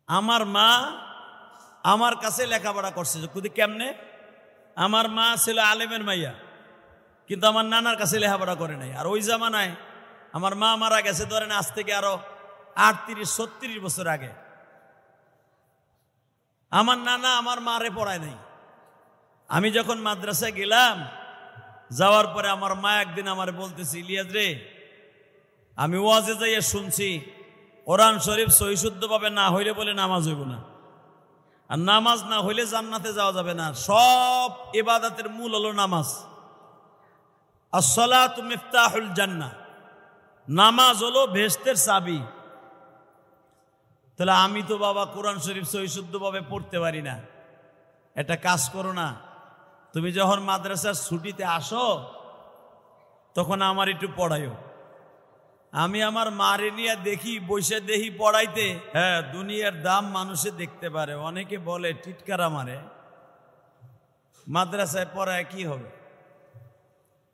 আমার মা আমার কাছে লেখাপড়া করছে। কেমনে? আমার মা ছিল আলেমের মাইয়া, কিন্তু আমার নানার কাছে লেখাপড়া করে নাই। আর ওই জামানায় আমার মা মারা গেছে ধরেন আজ থেকে আরো 38-36 বছর আগে। আমার নানা আমার মারে পড়ায় নাই। আমি যখন মাদ্রাসায় গেলাম, যাওয়ার পরে আমার মা একদিন আমার বলতেছি, ইলিয়াস রে, আমি ওয়াজে যাইয়া শুনছি কোরআন শরীফ সহি শুদ্ধভাবে না হইলে বলে নামাজ হইব না, আর নামাজ না হইলে জান্নাতে যাওয়া যাবে না। সব ইবাদতের মূল হলো নামাজ। আসসালাতু মিফতাহুল জান্নাহ, নামাজ হলো বেহেশতের চাবি। তাহলে আমি তো বাবা কোরআন শরীফ সহি শুদ্ধভাবে পড়তে পারি না। একটা কাজ করো না, তুমি যখন মাদ্রাসার ছুটিতে আসো তখন আমার একটু পড়াইও। আমি আমার মারে নিয়ে দেখি, বসে দেখি পড়াইতে। হ্যাঁ, দুনিয়ার দাম মানুষে দেখতে পারে। অনেকে বলে টিটকারা মারে, মাদ্রাসায় পড়ায় কি হবে?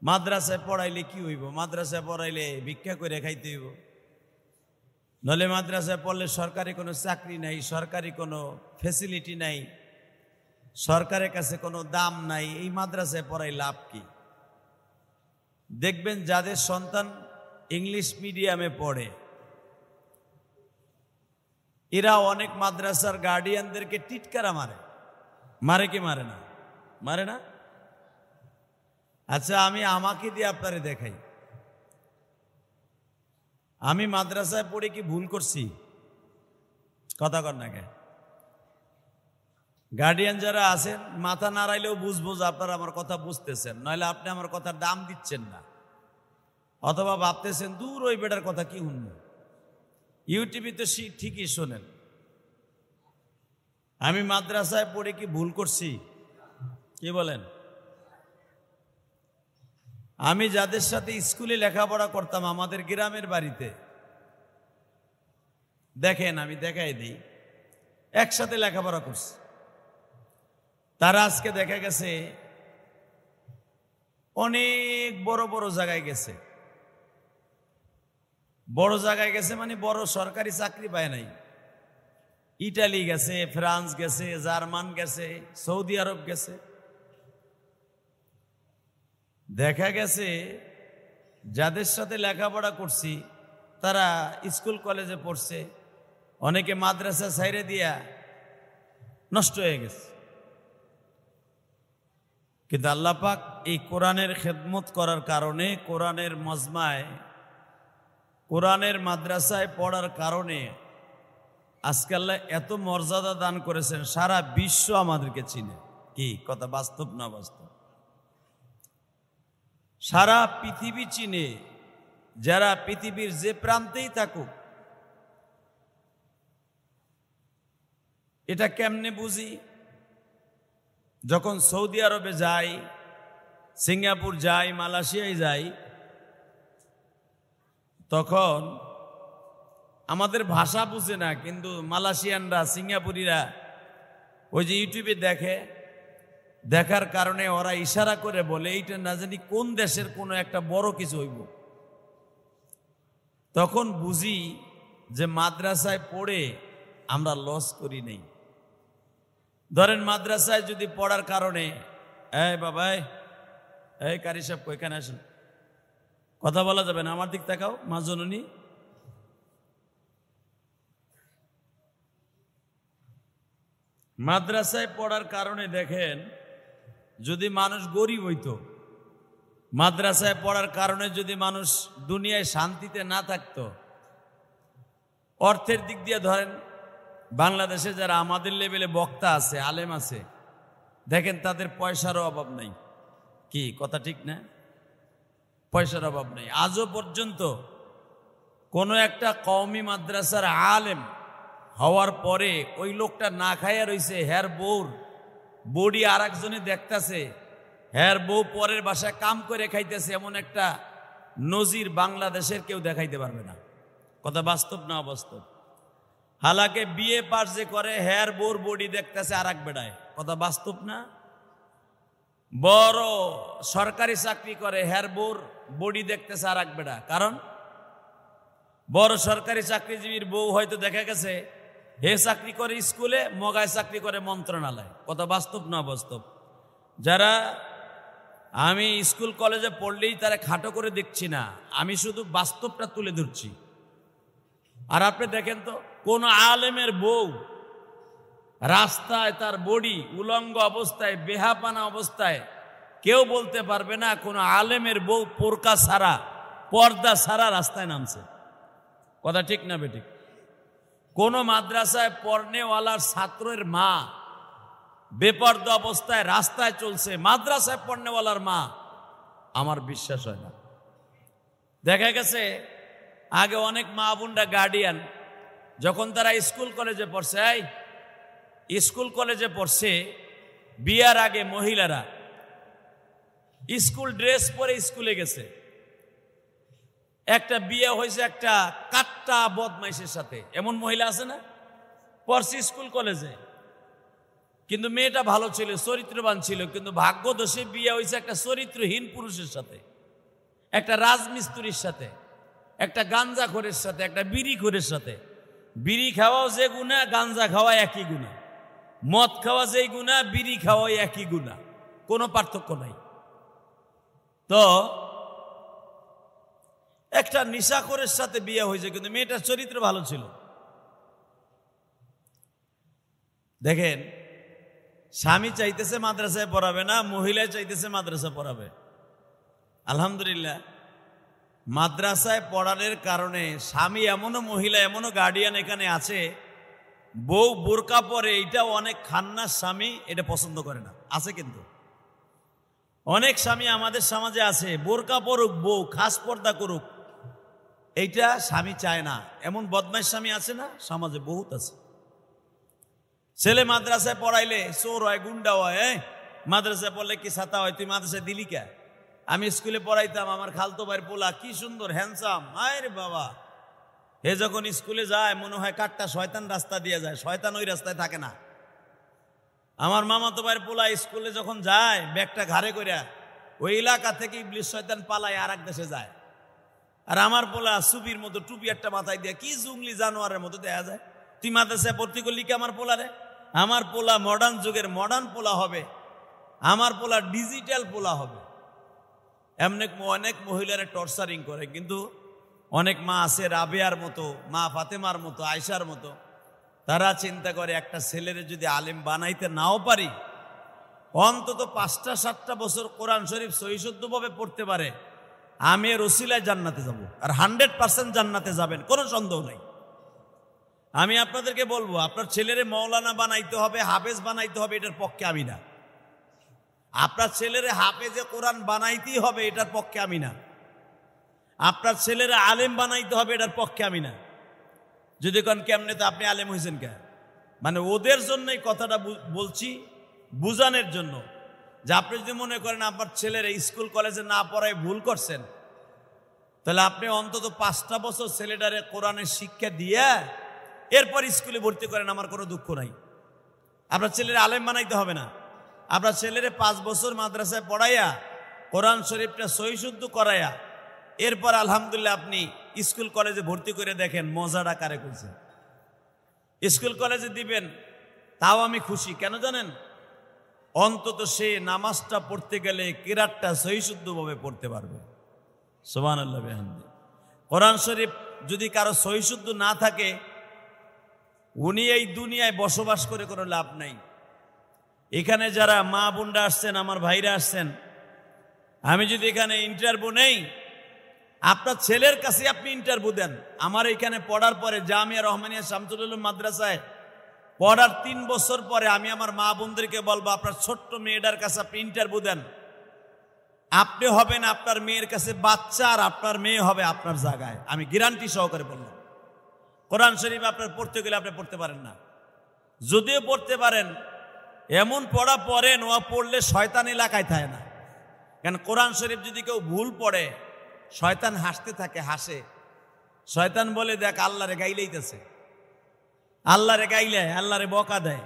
মাদ্রাসায় পড়াইলে কি হইব? মাদ্রাসায় পড়াইলে ভিক্ষা করে খাইতে হইব, নলে মাদ্রাসায় পড়লে সরকারি কোনো চাকরি নাই, সরকারি কোনো ফ্যাসিলিটি নাই, সরকারের কাছে কোনো দাম নাই। এই মাদ্রাসায় পড়াই লাভ কি? দেখবেন যাদের সন্তান ইংলিশ মিডিয়ামে পড়ে, এরা অনেক মাদ্রাসার গার্ডিয়ানদেরকে টিটকারা মারে। মারে কি মারে না? মারে না? আচ্ছা, আমি আমাকে দিয়ে আপনারে দেখাই, আমি মাদ্রাসায় পড়ে কি ভুল করছি? কথা কর না কে? গার্ডিয়ান যারা আছেন মাথা নাড়াইলেও বুঝবো যে আপনারা আমার কথা বুঝতেছেন, নইলে আপনি আমার কথার দাম দিচ্ছেন না, অথবা ভাবতেছেন দূর ওই বেটার কথা কি শুনবো। ইউটিউবে তো ঠিকই শোনেন। আমি মাদ্রাসায় পড়ে কি ভুল করছি? কি বলেন? আমি যাদের সাথে স্কুলে লেখাপড়া করতাম আমাদের গ্রামের বাড়িতে, দেখেন আমি দেখাই দিই, একসাথে লেখাপড়া করছি। তারা আজকে দেখা গেছে অনেক বড় বড় জায়গায় গেছে। বড় জায়গায় গেছে মানে বড় সরকারি চাকরি পায় নাই। ইটালি গেছে, ফ্রান্স গেছে, জার্মান গেছে, সৌদি আরব গেছে। দেখা গেছে যাদের সাথে লেখাপড়া করছি তারা স্কুল কলেজে পড়ছে, অনেকে মাদ্রাসা ছাইরে দিয়া নষ্ট হয়ে গেছে। কিন্তু আল্লাহ পাক এই কোরআনের খেদমত করার কারণে, কোরআনের মজমায়, কোরআনের মাদ্রাসায় পড়ার কারণে আজকে আল্লাহ এত মর্যাদা দান করেছেন, সারা বিশ্ব আমাদেরকে চিনে। কি কথা বাস্তব না বাস্তব? সারা পৃথিবী চিনে, যারা পৃথিবীর যে প্রান্তেই থাকুক। এটা কেমনে বুঝি? যখন সৌদি আরবে যাই, সিঙ্গাপুর যাই, মালয়েশিয়ায় যাই, তখন আমাদের ভাষা বুঝে না, কিন্তু মালয়েশিয়ানরা, সিঙ্গাপুরিরা ওই যে ইউটিউবে দেখে, দেখার কারণে ওরা ইশারা করে বলে এইটা না জানি কোন দেশের কোনো একটা বড় কিছু হইব। তখন বুঝি যে মাদ্রাসায় পড়ে আমরা লস করি নেই। ধরেন মাদ্রাসায় যদি পড়ার কারণে, এই বাবা, এই কারি সাহেব এখানে আসেন, কথা বলা যাবে না, আমার দিক তাকাও মা জননী। মাদ্রাসায় পড়ার কারণে দেখেন, যদি মানুষ গরিব হইতো, মাদ্রাসায় পড়ার কারণে যদি মানুষ দুনিয়ায় শান্তিতে না থাকতো, অর্থের দিক দিয়ে ধরেন বাংলাদেশে যারা আমাদের লেভেলে বক্তা আছে, আলেম আছে, দেখেন তাদের পয়সারও অভাব নাই। কি কথা ঠিক না? পয়সার অভাব নেই। আজও পর্যন্ত কোনো একটা কওমি মাদ্রাসার আলেম হওয়ার পরে ওই লোকটা না খাইয়া রইছে, হ্যার বউর বডি আর একজনে দেখতেছে, হ্যার বউ পরের বাসায় কাম করে খাইতেছে, এমন একটা নজির বাংলাদেশের কেউ দেখাইতে পারবে না। কথা বাস্তব না অবাস্তব? হালাকে বিয়ে পাস যে করে, হ্যার বউর বডি দেখতেছে আর এক বেড়ায়। কথা বাস্তব না? বড় সরকারি চাকরি করে, হ্যার বউর বডি দেখতেছে আর এক বেড়া। কারণ বড় সরকারি চাকরিজীবীর বউ হয়তো দেখা গেছে হে চাকরি করে স্কুলে, মগায় চাকরি করে মন্ত্রণালয়। কথা বাস্তব না বাস্তব? যারা আমি স্কুল কলেজে পড়লেই তারা খাটো করে দেখছি না, আমি শুধু বাস্তবটা তুলে ধরছি। আর আপনি দেখেন তো, কোন আলেমের বউ রাস্তায় তার বডি উলঙ্গ অবস্থায়, বেহাপানা অবস্থায়, কেউ বলতে পারবে না কোন আলেমের বউ পোরকা ছাড়া, পর্দা ছাড়া রাস্তায় নামছে। কথা ঠিক না বেঠিক? কোন মাদ্রাসায় পড়নেওয়ালার ছাত্রের মা বেপর্দা অবস্থায় রাস্তায় চলছে, মাদ্রাসায় পড়নেওয়ালার মা, আমার বিশ্বাস হয় না। দেখা গেছে আগে অনেক মা বোনরা গার্ডিয়ান, যখন তারা স্কুল কলেজে পড়ছে, স্কুল কলেজে পড়ছে, বিয়ার আগে মহিলারা স্কুল ড্রেস পরে স্কুলে গেছে। একটা বিয়ে হয়েছে একটা কাট্টা বদমাইশের সাথে, এমন মহিলা আছে না? পড়ছে স্কুল কলেজে, কিন্তু মেয়েটা ভালো ছিল, চরিত্রবান ছিল, কিন্তু ভাগ্যদোষে বিয়ে হয়েছে একটা চরিত্রহীন পুরুষের সাথে, একটা রাজমিস্ত্রির সাথে, একটা গাঞ্জাখোরের সাথে, একটা বিড়িখোরের সাথে। বিড়ি খাওয়াও যে গুণা, গাঞ্জা খাওয়া একই গুণা, মদ খাওয়া যেই গুণা, বিড়ি খাওয়া একই গুণা, কোনো পার্থক্য নাই। তো একটা নিশাখোরের সাথে বিয়ে হয়েছে, কিন্তু মেয়েটার চরিত্র ভালো ছিল। দেখেন, স্বামী চাইতেছে মাদ্রাসায় পড়াবে না, মহিলা চাইতেছে মাদ্রাসা পড়াবে। আলহামদুলিল্লাহ, মাদ্রাসায় পড়ানোর কারণে স্বামী এমনও মহিলা, এমনও গার্ডিয়ান এখানে আছে, বউ বোরকা পরে, এইটাও অনেক খান্নার স্বামী এটা পছন্দ করে না, আছে। কিন্তু অনেক স্বামী আমাদের সমাজে আছে, বোরকা পরুক বউ, খাস পর্দা করুক, এইটা স্বামী চায় না। এমন বদমাইশ স্বামী আছে না? সমাজে বহুত আছে। ছেলে মাদ্রাসায় পড়াইলে চোর হয়, গুন্ডা হয়। মাদ্রাসায় পড়লে কি ছাতা হয়? তুই মাদ্রাসায় দিলি কে? আমি স্কুলে পড়াইতাম, আমার খালতো ভাইয়ের পোলা কি সুন্দর হ্যান্ডসাম, আরে বাবা, হে যখন স্কুলে যায় মনে হয় কাটটা শয়তান রাস্তা দিয়ে যায়, শয়তান ওই রাস্তায় থাকে না। আমার মামাতো ভাইয়ের পোলা স্কুলে যখন যায় ব্যাগটা ঘাড়ে করিয়া, ওই এলাকা থেকে ইবলিশ শয়তান পালায় আর এক দেশে যায়। আর আমার পোলা সুবির মতো টুপি একটা মাথায় দিয়ে কি জুংলি জানোয়ারের মতো দেখা যায়। তুই মাদ্রাসায় ভর্তি করলি কি আমার পোলা রে? আমার পোলা মডার্ন যুগের মডার্ন পোলা হবে, আমার পোলা ডিজিটাল পোলা হবে। এমনি অনেক মহিলারা টর্চারিং করে, কিন্তু অনেক মা আছে রাবেয়ার মতো, মা ফাতেমার মতো, আয়সার মতো, তারা চিন্তা করে একটা ছেলের যদি আলেম বানাইতে নাও পারি, অন্তত 5টা-7টা বছর কোরআন শরীফ সহিশুদ্ধভাবে পড়তে পারে, আমি এর ওসিলায় জান্নাতে যাব। আর 100% জান্নাতে যাবেন, কোনো সন্দেহ নাই। আমি আপনাদেরকে বলবো, আপনার ছেলেরে মৌলানা বানাইতে হবে, হাফেজ বানাইতে হবে, এটার পক্ষে আমি না। আপনার ছেলেরে হাফেজে কোরআন বানাইতেই হবে, এটার পক্ষে আমি না। আপনার ছেলেরে আলেম বানাইতে হবে, এটার পক্ষে আমি না। যদি কোন কেমনে তো আপনি আলেম হয়েছেন কে? মানে ওদের জন্যই কথাটা বলছি, বুঝানোর জন্য, যে আপনি যদি মনে করেন আপনার ছেলের স্কুল কলেজে না পড়ায় ভুল করছেন, তাহলে আপনি অন্তত 5টা বছর ছেলেটারে কোরআনের শিক্ষা দিয়ে এরপর স্কুলে ভর্তি করেন, আমার কোনো দুঃখ নাই। আপনার ছেলের আলেম বানাইতে হবে না। আপনার ছেলেরে 5 বছর মাদ্রাসায় পড়াইয়া কোরআন শরীফটা সহিশুদ্ধ করাইয়া এরপর আলহামদুলিল্লাহ আপনি স্কুল কলেজে ভর্তি করে দেখেন মজাটা কারে করছে। স্কুল কলেজে দিবেন, তাও আমি খুশি। কেন জানেন? অন্তত সে নামাজটা পড়তে গেলে কিরাতটা সহিশুদ্ধভাবে পড়তে পারবে। সুবহানাল্লাহ বিহামদি। কোরআন শরীফ যদি কারো সহিশুদ্ধ না থাকে, উনি এই দুনিয়ায় বসবাস করে কোনো লাভ নাই। এখানে যারা মা বোনরা আসছেন, আমার ভাইরা আসছেন, আমি যদি এখানে ইন্টারভিউ নেই, আপনার ছেলের কাছে আপনি ইন্টারভিউ দেন। আমার এখানে পড়ার পরে জামিয়া রহমানিয়া শামসুল উলুম মাদ্রাসায় পড়ার 3 বছর পরে আমি আমার মা বোনদেরকে বলবো, আপনার ছোট্ট মেয়েটার কাছে আপনি ইন্টারভিউ দেন। আপনি হবেন আপনার মেয়ের কাছে বাচ্চা, আর আপনার মেয়ে হবে আপনার জায়গায়। আমি গ্যারান্টি সহকারে বললাম। কোরআন শরীফ আপনার পড়তে গেলে আপনি পড়তে পারেন না, যদিও পড়তে পারেন এমন পড়া পড়েন, ও পড়লে শয়তান এলাকায় থাকে না। কারণ কোরআন শরীফ যদি কেউ ভুল পড়ে, শয়তান হাসতে থাকে, হাসে। শয়তান বলে, দেখ আল্লাহরে গাইলেইতেছে, আল্লাহরে গাইলে আল্লাহরে বকা দেয়।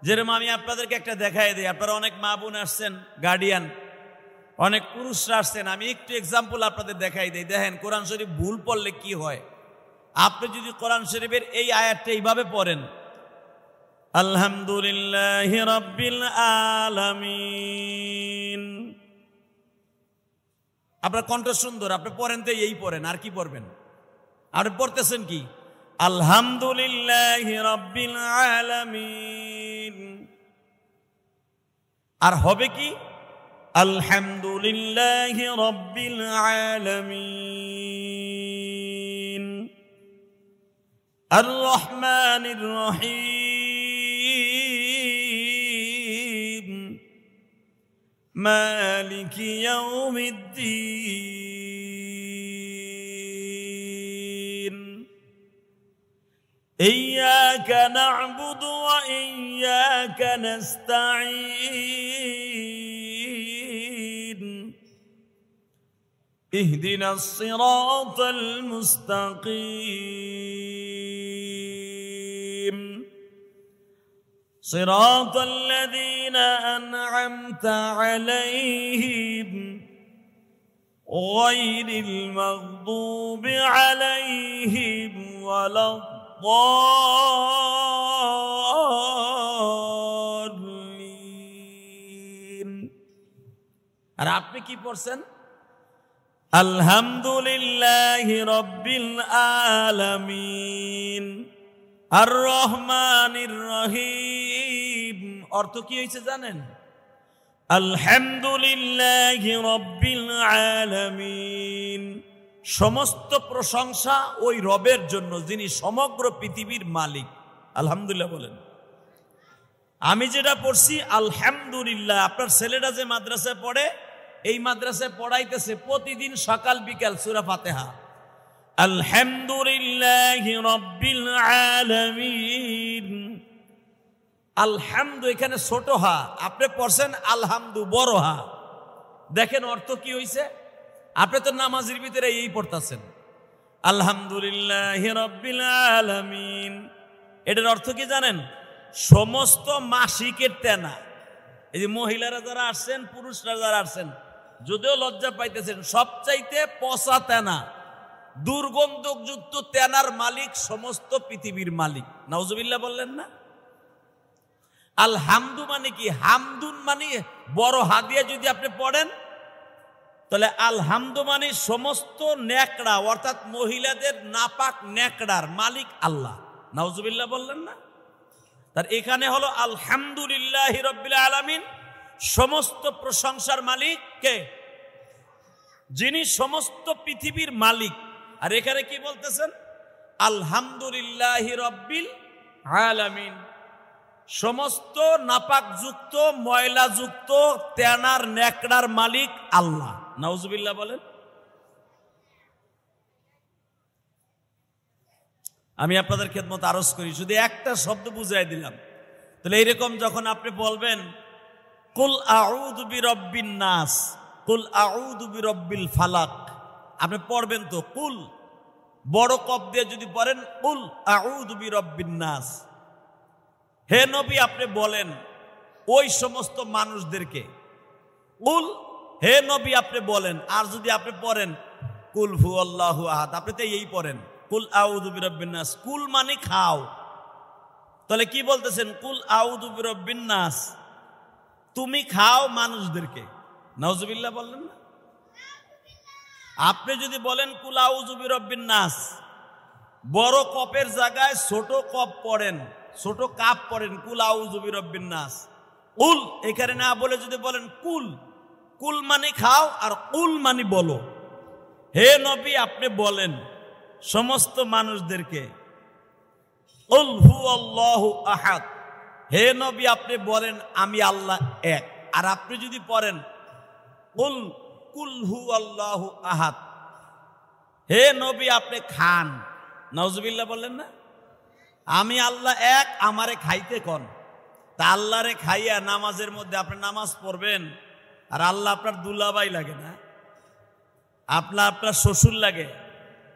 যেরকম আমি আপনাদেরকে একটা দেখাই দিই, আপনারা অনেক মা বোন আসছেন, গার্ডিয়ান, অনেক পুরুষরা আসছেন, আমি একটু এক্সাম্পল আপনাদের দেখাই দিই। দেখেন কোরআন শরীফ ভুল পড়লে কি হয়। আপনি যদি কোরআন শরীফের এই আয়াতটা এইভাবে পড়েন, আলহামদুলিল্লাহি রাব্বিল আলামিন, আপনার কণ্ঠ সুন্দর, আপনি পড়েন তো এই পড়েন, আর কি পড়বেন? আপনি পড়তেছেন কি? আলহামদুলিল্লাহি রাব্বিল আলামিন। আর হবে কি? আলহামদুলিল্লাহি রাব্বিল আলামিন আর রহমানির রহিম মালিকি ইয়াউমিদ্দিন ইয়্যাকা না'বুদু ওয়া ইয়্যাকা নাস্তাঈন ইহদিনাস সিরাতাল মুস্তাকিম সিরাতাল লাযীনা আন'আমতা আলাইহিম গায়রিল মাগদুবি আলাইহিম ওয়ালাদ-দাল্লিন। আর আপনি কি পড়ছেন? আলহামদুলিল্লাহি রাব্বিল আলামিন আর রহমানির রহিম। অর্থ কি হয়েছে জানেন? আলহামদুলিল্লাহি রাব্বিল আলামিন, সমস্ত প্রশংসা ওই রবের জন্য যিনি সমগ্র পৃথিবীর মালিক। আলহামদুলিল্লাহ বলেন। আমি যেটা পড়ছি আলহামদুলিল্লাহ, আপনার ছেলেটা যে মাদ্রাসায় পড়ে, এই মাদ্রাসায় পড়াইতেছে প্রতিদিন সকাল বিকাল সূরা ফাতিহা। আলহামদুলিল্লাহি রাব্বিল আলামিন। আলহামদু এখানে ছোট হা, আপনি পড়ছেন আলহামদু বড় হা। দেখেন অর্থ কি হইছে? আপনি তো নামাজের ভিতরে এই পড়তেছেন আলহামদুলিল্লাহি রাব্বিল আলামিন। এটার অর্থ কি জানেন? সমস্ত মাসিকের তেনা, এই যে মহিলারা যারা আসছেন, পুরুষরা যারা আসছেন, যদিও লজ্জা পাইতেছেন, সবচাইতে পচা তেনা, দুর্গন্ধযুক্ত তেনার মালিক সমস্ত পৃথিবীর মালিক। নাউজুবিল্লাহ বললেন না? আলহামদু মানে কি? হামদুন মানে বড় হাদিয়া যদি আপনি পড়েন, তাহলে আলহামদু মানে সমস্ত নেকড়া, অর্থাৎ মহিলাদের নাপাক নেকড়ার মালিক আল্লাহ। নাউজুবিল্লাহ বললেন না? তার এখানে হলো আলহামদুলিল্লাহি রাব্বিল আলামিন, সমস্ত প্রশংসার মালিক কে? যিনি সমস্ত পৃথিবীর মালিক। আর এখানে কি বলতেছেন? আলহামদুলিল্লাহি রাব্বিল আলামিন, সমস্ত নাপাকযুক্ত ময়লাযুক্ত তেনার নেকড়ার মালিক আল্লাহ। নাউজুবিল্লাহ বলেন। আমি আপনাদের খেদমত আরজ করি, শুধু একটা শব্দ বুঝাই দিলাম। তাহলে এইরকম যখন আপনি বলবেন কুল আউযু বিরাব্বিন নাস, কুল আউযু বিরাব্বিল ফালাক, আপনি পড়বেন তো কুল, বড় কফ দিয়ে যদি পড়েন কুল আউযু বিরাব্বিন নাস, হে নবী আপনি বলেন ওই সমস্ত মানুষদেরকে, কুল হে নবী আপনি বলেন। আর যদি আপনি পড়েন কুল হুয়াল্লাহু আহাদ, আপনি তো এই পড়েন কুল আউযু বিরাব্বিন নাস, কুল মানে খাও। তাহলে কি বলতেছেন? কুল আউযু বিরাব্বিন নাস, তুমি খাও মানুষদেরকে। নাউজুবিল্লাহ বললেন না? আপনি যদি বলেন কুল আউযু বিরাব্বিন নাস, বড় কপের জায়গায় ছোট কপ পড়েন, ছোট কাপ পড়েন, কুল আউযু বিরাব্বিন নাস। কুল এখানে না বলে যদি বলেন কুল, কুল মানে খাও আর কুল মানে বলো, হে নবী আপনি বলেন সমস্ত মানুষদেরকে কুল হুয়াল্লাহু আহাদ, হে নবী আপনি বলেন আমি আল্লাহ এক। আর আপনি যদি পড়েন কুল কুল হুয়াল্লাহু আহাদ, হে নবী আপনি খান। নাউজুবিল্লাহ বললেন না? আমি আল্লাহ এক, আমারে খাইতে কোন। তা আল্লাহরে খাইয়া নামাজের মধ্যে আপনি নামাজ পড়বেন, আর আল্লাহ আপনার দুলাভাই লাগে না, আপনার শ্বশুর লাগে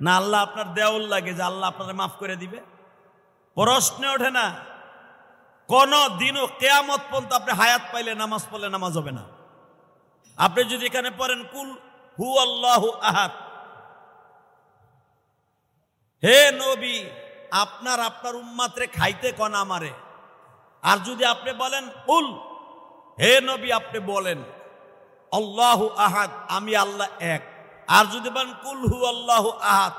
না, আল্লাহ আপনার দেওর লাগে যে আল্লাহ আপনার মাফ করে দিবে? প্রশ্ন ওঠে না। কোন দিনও কিয়ামত পর্যন্ত আপনি হায়াত পাইলে নামাজ পড়লে নামাজ হবে না। আপনি যদি এখানে পড়েন কুল হুয়াল্লাহু আহাদ, হে নবী, আপনার উম্মাতরে খাইতে কন আমারে। আর যদি আপনি বলেন কুল, হে নবী আপনি বলেন আল্লাহু আহাদ, আমি আল্লাহ এক। আর যদি বলেন কুল হু আল্লাহু আহাদ,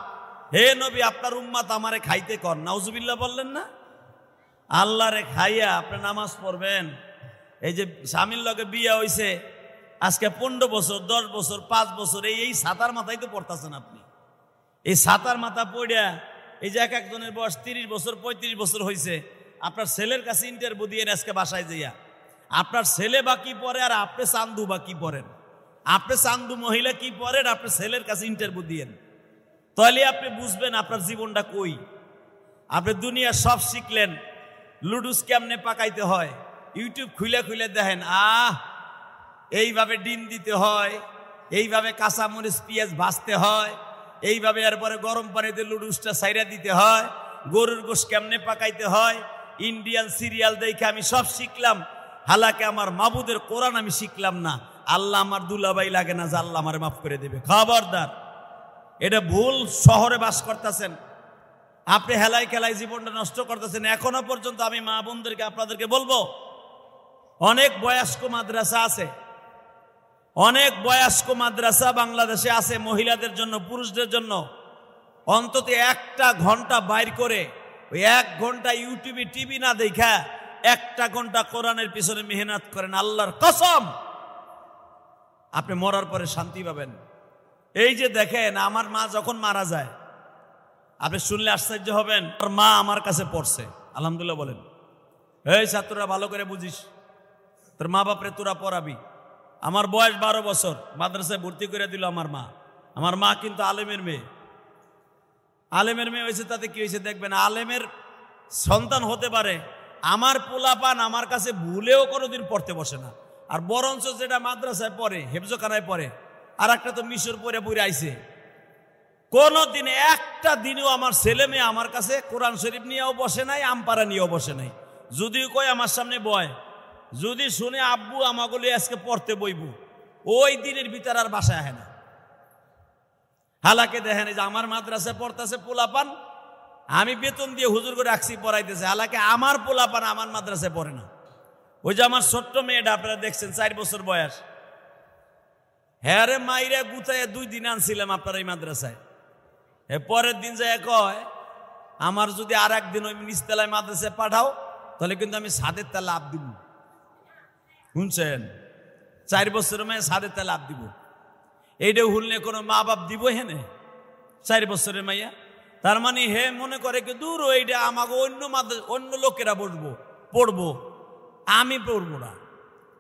হে নবী আপনার উম্মাত আমারে খাইতে কন। নাউজুবিল্লাহ বললেন না? আল্লাহরে খাইয়া আপনি নামাজ পড়বেন। এই যে স্বামীর লগে বিয়া হইছে আজকে 15 বছর, 10 বছর, 5 বছর, এই সাতার মাথায় তো পড়তেছেন আপনি। এই সাতার মাথা পড়িয়া এই যে এক একজনের বয়স 30 বছর, 35 বছর হয়েছে, আপনার ছেলের কাছে ইন্টারভিউ দিয়ে আজকে বাসায় যাইয়া আপনার ছেলে বা কি পড়ে আর আপনি চান্দু বা কি পড়েন, আপনি চান্দু মহিলা কি পড়েন, আপনার ছেলের কাছে ইন্টারভিউ দিয়েন, তাহলে আপনি বুঝবেন আপনার জীবনটা কই। আপনি দুনিয়া সব শিখলেন, লুডুস কেমনে পাকাইতে হয় ইউটিউব খুলে খুলে দেখেন, এইভাবে ডিম দিতে হয়, এইভাবে কাঁচামরিচ পেঁয়াজ ভাজতে হয়, এইভাবে এরপরে গরম পানিতে লুডুসটা সাইরা দিতে হয়, গরুর গোশ কেমনে পাকাইতে হয়, ইন্ডিয়ান সিরিয়াল দেখে আমি সব শিখলাম। হালাকে আমার মাবুদের কোরআন আমি শিখলাম না। আল্লাহ আমার দুলাভাই লাগে না যে আল্লাহ আমারে মাফ করে দেবে। খবরদার, এটা ভুল শহরে বাস করতেছেন আপনি, হেলাই খেলাই জীবনটা নষ্ট করতেছেন। এখনো পর্যন্ত আমি মা বোনদেরকে আপনাদেরকে বলবো, অনেক বয়স্ক মাদ্রাসা আছে, অনেক বয়স্ক মাদ্রাসা বাংলাদেশে আছে মহিলাদের জন্য, পুরুষদের জন্য। অন্তত 1 ঘন্টা বাইর করে ওই 1 ঘন্টা ইউটিউবে টিভি না দেখা 1 ঘন্টা কোরআনের পিছনে মেহনত করেন, আল্লাহর কসম আপনি মরার পরে শান্তি পাবেন। এই যে দেখেন, আমার মা যখন মারা যায় আপনি শুনলে আশ্চর্য হবেন, তোর মা আমার কাছে পড়ছে, আলহামদুলিল্লাহ বলেন। এই ছাত্ররা ভালো করে বুঝিস, তোর মা বাপরে তোরা পড়াবি। আমার বয়স 12 বছর, মাদ্রাসায় ভর্তি করে দিল আমার মা। আমার মা কিন্তু আলেমের মেয়ে, আলেমের মেয়ে হয়েছে, তাতে কি হয়েছে দেখবেন, আলেমের সন্তান হতে পারে। আমার পোলাপান আমার কাছে ভুলেও কোনোদিন পড়তে বসে না। আর বরঞ্চ যেটা মাদ্রাসায় পড়ে, হেফজখানায় পড়ে, আর একটা তো মিশর পড়ে পড়ে আইছে। কোনদিন একটা দিনও আমার ছেলে মেয়ে আমার কাছে কোরআন শরীফ নিয়েও বসে নাই, আমপারা নিয়েও বসে নাই। যদিও কই আমার সামনে বয়, যদি শুনে আব্বু আমাগুলি আজকে পড়তে বইব, ওই দিনের ভিতর আর বাসায় আহে না। হালাকে দেখেন যে আমার মাদ্রাসায় পড়তেছে পোলাপান, আমি বেতন দিয়ে হুজুর করে রাখছি পড়াইতেছে, হালাকে আমার পোলাপান আমার মাদ্রাসায় পড়ে না। ওই যে আমার ছোট্ট মেয়েটা আপনারা দেখছেন 4 বছর বয়স, হ্যাঁ রে মাইরা গুতায় 2 দিন আনছিলাম আপনার এই মাদ্রাসায়। পরের দিন যায় কয়, আমার যদি আর একদিন ওই নিচতলায় মাদ্রাসায় পাঠাও তাহলে কিন্তু আমি ছাদের তলা লাভ দিব। শুনছেন, 4 বছর মেয়ে ছাদের তলা লাভ দিব। এইটা হুললে কোনো মা বাপ দিব হেনে? 4 বছরের মাইয়া, তার মানে হে মনে করে কি দূর এইটা আমাকে অন্য লোকেরা পড়বো, আমি পড়বো না।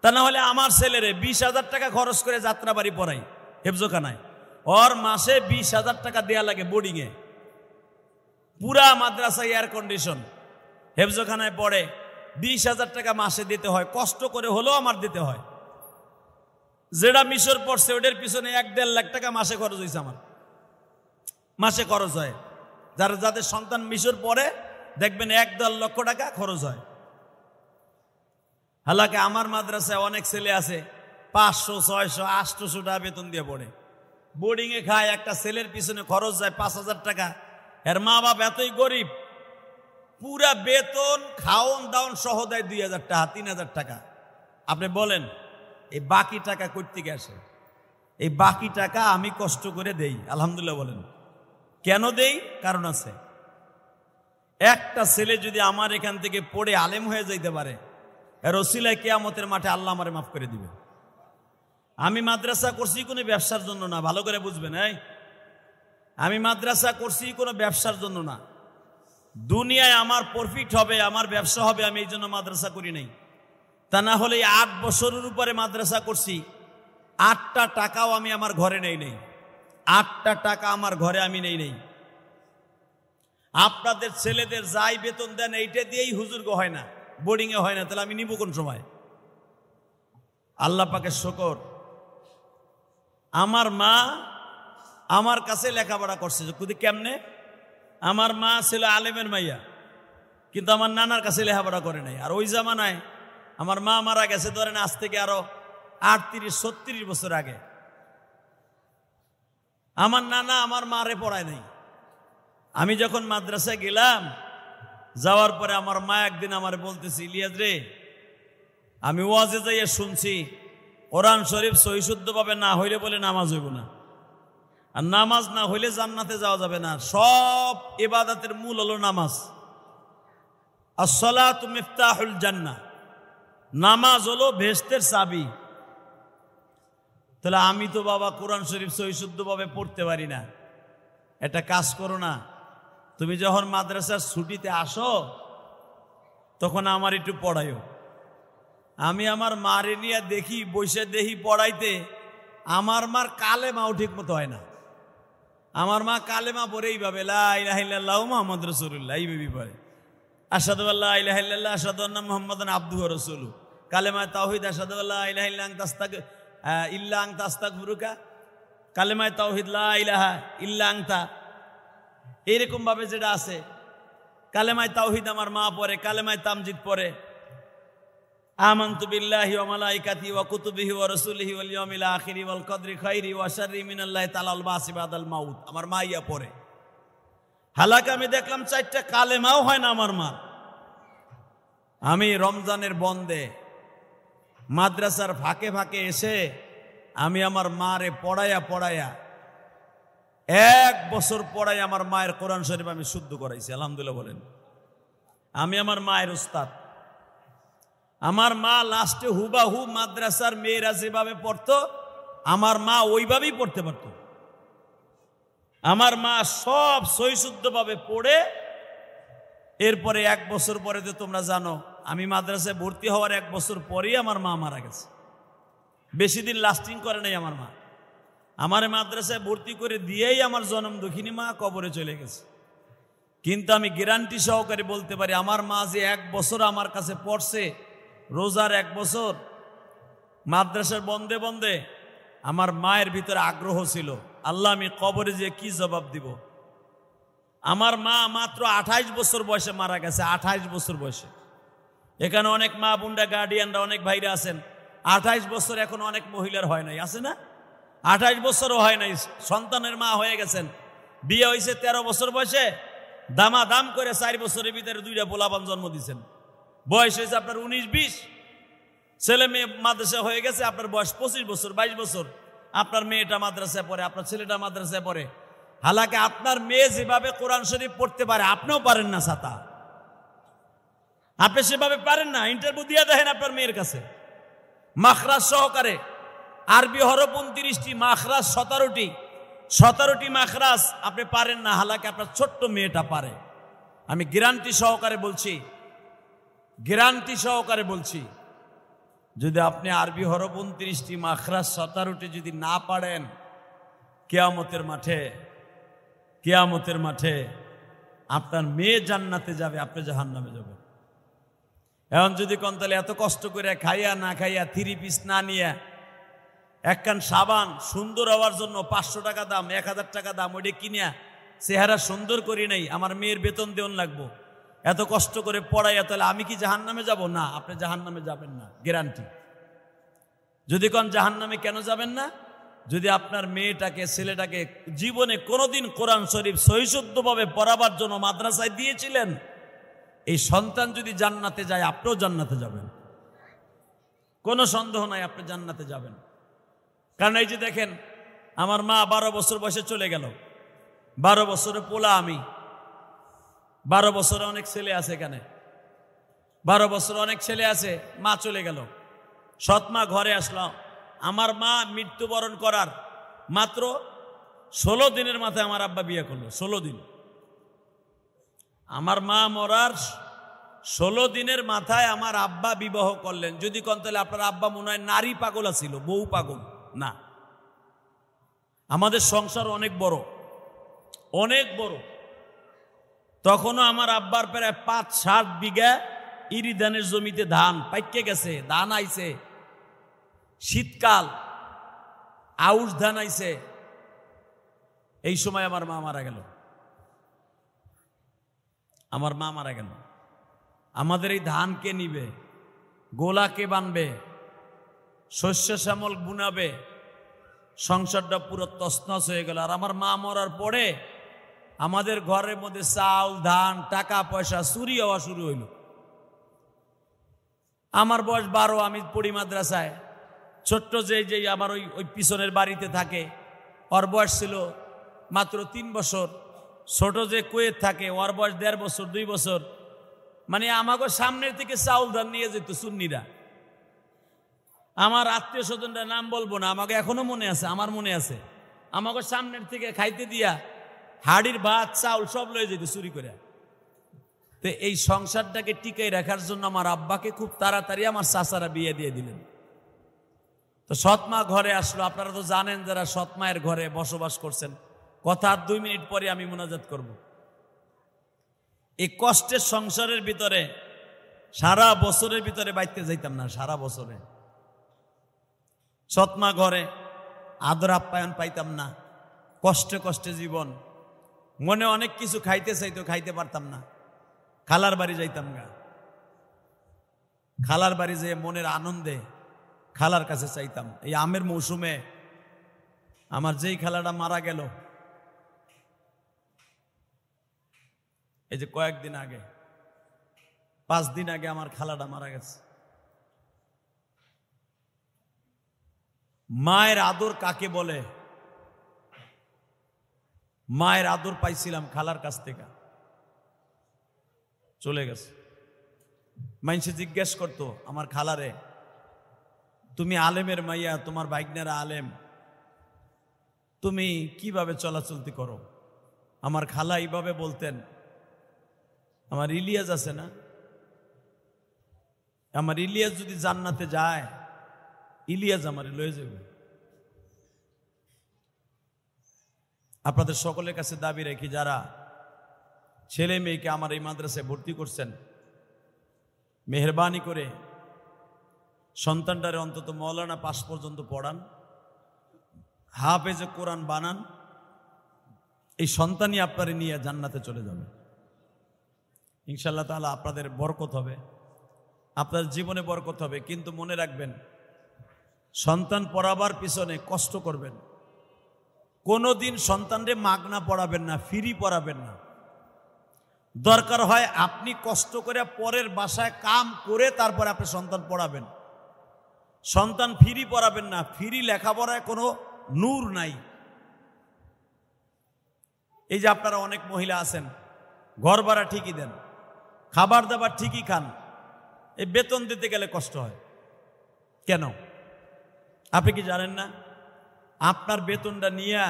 তা না হলে আমার ছেলেরে 20,000 টাকা খরচ করে যাত্রাবাড়ি পড়াই হেফজখানায়, ওর মাসে 20,000 টাকা দেয়া লাগে বোর্ডিংয়ে, পুরা মাদ্রাসা এয়ার কন্ডিশন, হেফজখানায় পড়ে 20,000 টাকা মাসে দিতে হয়, কষ্ট করে হলেও আমার দিতে হয়। যেটা মিশর পড়ছে ওটার পিছনে 1-1.5 লাখ টাকা মাসে খরচ হয়েছে, আমার মাসে খরচ হয়। যাদের সন্তান মিশর পড়ে দেখবেন 1-1.5 লক্ষ টাকা খরচ হয়। হালাকে আমার মাদ্রাসায় অনেক ছেলে আছে 500, 600, 800 টাকা বেতন দিয়ে পড়ে, বোর্ডিংয়ে খায়। একটা ছেলের পিছনে খরচ যায় 5,000 টাকা। এর মা বাপ এতই গরিব, পুরা বেতন খাওন দাওন সহ দেয় 2,000 টাকা, 3,000 টাকা। আপনি বলেন এই বাকি টাকা কই থেকে আসে? এই বাকি টাকা আমি কষ্ট করে দেই, আলহামদুলিল্লাহ বলেন। কেন দেই? কারণ আছে। একটা ছেলে যদি আমার এখান থেকে পড়ে আলেম হয়ে যাইতে পারে, এর ওসিলায় কিয়ামতের মাঠে আল্লাহ আমারে মাফ করে দিবে। আমি মাদ্রাসা করছি কোনো ব্যবসার জন্য না, ভালো করে বুঝবেন। আমি মাদ্রাসা করছি কোনো ব্যবসার জন্য না। দুনিয়ায় আমার প্রফিট হবে, আমার ব্যবসা হবে, আমি এই জন্য মাদ্রাসা করি নাই। তা না হলে 8 বছরের উপরে মাদ্রাসা করছি, 8টা টাকাও আমি আমার ঘরে নেই। 8টা টাকা আমার ঘরে আমি নেই। আপনাদের ছেলেদের যাই বেতন দেন এইটা দিয়েই হুজুরগো হয় না, বোর্ডিংয়ে হয় না, তাহলে আমি নিব কোন সময়? আল্লাহ পাকের শুকর, আমার মা আমার কাছে লেখাপড়া করছে। কেমনে? আমার মা ছিল আলেমের মাইয়া, কিন্তু আমার নানার কাছে লেখাপড়া করে নাই। আর ওই জামানায় আমার মা মারা গেছে ধরেন আজ থেকে আরো 38-36 বছর আগে। আমার নানা আমার মারে পড়ায় নাই, আমি যখন মাদ্রাসায় গেলাম, যাওয়ার পরে আমার মা একদিন আমার বলতেছি, ইলিয়াস রে, আমি ওয়াজে যাইয়া শুনছি কোরআন শরীফ সহিশুদ্ধভাবে না হইলে বলে নামাজ হইব না, আর নামাজ না হইলে জান্নাতে যাওয়া যাবে না। সব ইবাদতের মূল হলো নামাজ। আসসালাতু মিফতাহুল জান্নাহ, নামাজ হলো বেহেশতের চাবি। তাহলে আমি তো বাবা কোরআন শরীফ সহিশুদ্ধভাবে পড়তে পারি না। একটা কাজ করো না, তুমি যখন মাদ্রাসার ছুটিতে আসো তখন আমার একটু পড়াইও। আমি আমার মারে নিয়ে দেখি, বসে দেখি পড়াইতে, আমার মার কালেমাও ঠিক মতো হয় না। আমার মা কালেমা পড়ে এইভাবে লা ইলাহা ইল্লাল্লাহু মুহাম্মাদুর রাসূলুল্লাহ এইভাবে পড়ে, আশহাদু আল্লা ইলাহা ইল্লাল্লাহ আশহাদু আন্না মুহাম্মাদান আবদুহু ওয়া রাসূলুহু, কালেমা তাওহীদ আশহাদু আল্লা ইলাহা ইল্লা আনতা আস্তাগফিরুকা, কালেমা তাওহীদ লা ইলাহা ইল্লা আনতা, এইরকম ভাবে যেটা আছে। কালেমায় তাওহীদ আমার মা পড়ে, কালেমায় তামজিদ পড়ে, আমানতু বিল্লাহি ওয়া মালাইকাতিহি ওয়া কুতুবিহি ওয়া রাসূলিহি ওয়াল ইয়াউমিল আখিরি ওয়াল কদরি খাইরি ওয়া শাররি মিনাল্লাহি তাআলা ওয়াল বাসি বাদাল মাউত, আমার মা ইয়া পড়ে। হালাকা আমি দেখলাম 4টা কালেমাও হয় না আমার মা। আমি রমজানের বন্ধে মাদ্রাসার ফাঁকে ফাঁকে এসে আমি আমার মারে পড়াইয়া 1 বছর পড়াই আমার মায়ের কোরআন শরীফ আমি শুদ্ধ করাইছি, আলহামদুলিল্লাহ বলেন। আমি আমার মায়ের উস্তাদ। আমার মা লাস্টে হুবাহু মাদ্রাসার মেয়েরা যেভাবে পড়তো আমার মা ওইভাবেই পড়তে পারত। আমার মা সব সহিশুদ্ধভাবে পড়ে, এরপরে 1 বছর পরে তো তোমরা জানো আমি মাদ্রাসায় ভর্তি হওয়ার 1 বছর পরেই আমার মা মারা গেছে। বেশি দিন লাস্টিং করে নাই আমার মা। আমার মাদ্রাসায় ভর্তি করে দিয়েই আমার জনম দুঃখিনী মা কবরে চলে গেছে। কিন্তু আমি গ্যারান্টি সহকারে বলতে পারি আমার মা যে 1 বছর আমার কাছে পড়ছে, রোজার 1 বছর, মাদ্রাসার বন্ধে বন্ধে আমার মায়ের ভিতরে আগ্রহ ছিল, আল্লাহ আমি কবরে যে কি জবাব দিব। আমার মা মাত্র 28 বছর বয়সে মারা গেছে, 28 বছর বয়সে। এখানে অনেক মা বোনরা, গার্ডিয়ানরা, অনেক ভাইরা আছেন, 28 বছর এখন অনেক মহিলার হয় নাই, আছে না? 28 বছরও হয় নাই, সন্তানের মা হয়ে গেছেন। বিয়ে হয়েছে 13 বছর বয়সে, দামাদাম করে 4 বছরের ভিতরে 2টা পোলাপান জন্ম দিয়েছেন। বয়স হয়েছে আপনার 19-20, ছেলে মেয়ে মাদ্রাসা হয়ে গেছে, আপনার বয়স 25 বছর 22 বছর, আপনার মেয়েটা মাদ্রাসায় পড়ে, আপনার ছেলেটা মাদ্রাসায় পড়ে। হালাকে আপনার মেয়ে যেভাবে কোরআন শরীফ পড়তে পারে আপনিও পারেন না ছাতা, আপনি সেভাবে পারেন না। ইন্টারভিউ দিয়ে দেখেন আপনার মেয়ের কাছে, মাখরাজ সহকারে, আরবি হরফ 29টি, মাখরাজ 17টি মাখরাজ আপনি পারেন না। হালাকে আপনার ছোট্ট মেয়েটা পারে। আমি গ্যারান্টি সহকারে বলছি, যদি আপনি আরবি হরফ 29টি, মাখরাজ 17টি যদি না পারেন, কিয়ামতের মাঠে আপনার মেয়ে জান্নাতে যাবে, আপনি জাহান্নামে যাবেন। এখন যদি কোন তাহলে এত কষ্ট করে খাইয়া না খাইয়া, 3 পিস না নিয়ে, একখান সাবান সুন্দর হওয়ার জন্য 500 টাকা দাম, 1000 টাকা দাম, ওইটা কিনিয়া চেহারা সুন্দর করি নাই, আমার মেয়ের বেতন দেওয়ান লাগবো, এত কষ্ট করে পড়াইয়া, তাহলে আমি কি জাহান্নামে যাব? না, আপনি জাহান্নামে যাবেন না, গ্যারান্টি। যদি কোন জাহান্নামে কেন যাবেন না? যদি আপনার মেয়েটাকে, ছেলেটাকে জীবনে কোনোদিন কোরআন শরীফ সহিশুদ্ধভাবে পড়াবার জন্য মাদ্রাসায় দিয়েছিলেন, এই সন্তান যদি জান্নাতে যায় আপনিও জান্নাতে যাবেন, কোনো সন্দেহ নাই, আপনি জান্নাতে যাবেন। কারণ এই যে দেখেন, আমার মা 12 বছর বয়সে চলে গেল, 12 বছরে পোলা আমি, 12 বছরে অনেক ছেলে আছে এখানে, 12 বছরে অনেক ছেলে আছে, মা চলে গেল, সৎ মা ঘরে আসলাম। আমার মা মৃত্যুবরণ করার মাত্র 16 দিনের মাথায় আমার আব্বা বিয়ে করলো, 16 দিন। আমার মা মরার 16 দিনের মাথায় আমার আব্বা বিবাহ করলেন। যদি কোন তাহলে আপনার আব্বা মনে হয় নারী পাগল ছিল, বউ পাগল না। আমাদের সংসার অনেক বড়। তখনও আমার আব্বার প্রায় 5-7 বিঘা ইরি ধানের জমিতে ধান পাইকে গেছে, ধান আইছে, শীতকাল, আউশ ধান আইছে। এই সময় আমার মা মারা গেল। আমাদের এই ধান কে নিবে, গোলা কে বানবে, শস্য শ্যামল বুনাবে, সংসারটা পুরো তছনছ হয়ে গেল। আর আমার মা মরার পরে আমাদের ঘরের মধ্যে চাউল ধান টাকা পয়সা চুরি হওয়া শুরু হইল। আমার বয়স 12, আমি পড়ি মাদ্রাসায়। ছোট্ট যে আমার ওই পিছনের বাড়িতে থাকে, ওর বয়স ছিল মাত্র 3 বছর। ছোট যে কুয়েত থাকে, ওর বয়স 1.5 বছর 2 বছর। মানে আমাকে সামনের থেকে চাউল ধান নিয়ে যেত সুন্নিরা। আমার আত্মীয় স্বজনরা নাম বলবো না, আমাকে এখনো মনে আছে, আমার মনে আছে, আমাকে সামনের থেকে খাইতে দিয়া হাড়ির ভাত চাউল সব লয়ে যেত চুরি করে। তো এই সংসারটাকে টিকাই রাখার জন্য আমার আব্বাকে খুব তাড়াতাড়ি আমার চাচারা বিয়ে দিয়ে দিলেন। তো সৎমা ঘরে আসলো। আপনারা তো জানেন যারা সৎমায়ের ঘরে বসবাস করছেন, কথা 2 মিনিট পরে আমি মোনাজাত করব। এই কষ্টের সংসারের ভিতরে সারা বছরের ভিতরে বাইতে যাইতাম না, সারা বছরে সৎমা ঘরে আদর আপ্যায়ন পাইতাম না। কষ্টে কষ্টে জীবন, মনে অনেক কিছু খাইতে চাইতো, খাইতে পারতাম না। খালার বাড়ি যাইতাম গা, খালার বাড়ি যেয়ে মনের আনন্দে খালার কাছে চাইতাম। এই আমের মৌসুমে আমার যেই খালাটা মারা গেল, এই যে কয়েকদিন আগে, 5 দিন আগে আমার খালাটা মারা গেছে। মায়ের আদর কাকে বলে? মায়ের আদর পাইছিলাম খালার কাছ থেকে, চলে গেছে। মানুষে জিজ্ঞেস করতো আমার খালারে, তুমি আলেমের মাইয়া, তোমার বাইগনারা আলেম, তুমি কিভাবে চলাচলতি করো? আমার খালা এইভাবে বলতেন, আমার ইলিয়াস আছে না, আমার ইলিয়াস যদি জান্নাতে যায়, ইলিয়াস আমার লয়ে যাবে। আপনাদের সকলের কাছে দাবি রাখি, যারা ছেলে মেয়েকে আমার এই মাদ্রাসায় ভর্তি করছেন, মেহরবানি করে সন্তানটারে অন্তত মৌলানা পাস পর্যন্ত পড়ান, হাফেজে কোরআন বানান। এই সন্তানই আপনারে নিয়ে জান্নাতে চলে যাবে ইনশাআল্লাহ তাআলা। আপনাদের বরকত হবে, আপনার জীবনে বরকত হবে। কিন্তু মনে রাখবেন, সন্তান পড়াবার পিছনে কষ্ট করবেন। কোনোদিন সন্তানরে মাগনা পড়াবেন না, ফ্রি পড়াবেন না। দরকার হয় আপনি কষ্ট করে পরের বাসায় কাম করে তারপরে আপনি সন্তান পড়াবেন। সন্তান ফ্রি পড়াবেন না, ফ্রি লেখাপড়ায় কোনো নূর নাই। এই যে আপনারা অনেক মহিলা আছেন, ঘর ভাড়া ঠিকই দেন, খাবার দাবার ঠিকই খান, এই বেতন দিতে গেলে কষ্ট হয় কেন? আপনি কি জানেন না? আপনার বেতনটা নিয়ে